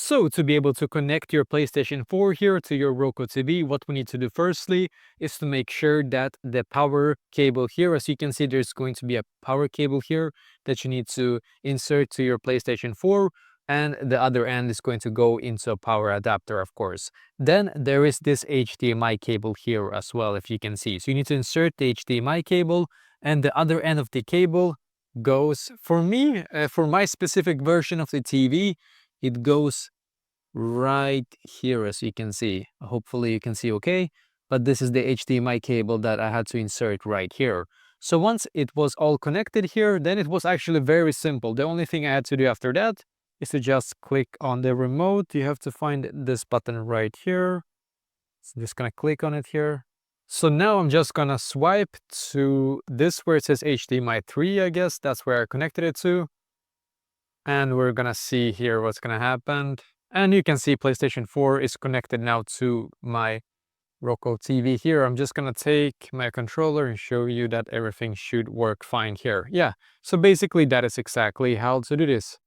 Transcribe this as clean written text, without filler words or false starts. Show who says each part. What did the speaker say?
Speaker 1: So to be able to connect your PlayStation 4 here to your Roku TV, what we need to do firstly is to make sure that the power cable here, as you can see, there's going to be a power cable here that you need to insert to your PlayStation 4, and the other end is going to go into a power adapter, of course. Then there is this HDMI cable here as well, if you can see. So you need to insert the HDMI cable, and the other end of the cable goes, for me, for my specific version of the TV, it goes right here, as you can see. Hopefully you can see okay, but this is the HDMI cable that I had to insert right here. So once it was all connected here, then it was actually very simple. The only thing I had to do after that is to just click on the remote. You have to find this button right here. So I'm just gonna click on it here. So now I'm just gonna swipe to this where it says HDMI 3, I guess. That's where I connected it to. And we're gonna see here what's gonna happen. And you can see PlayStation 4 is connected now to my Roku TV here. I'm just gonna take my controller and show you that everything should work fine here. Yeah, so basically that is exactly how to do this.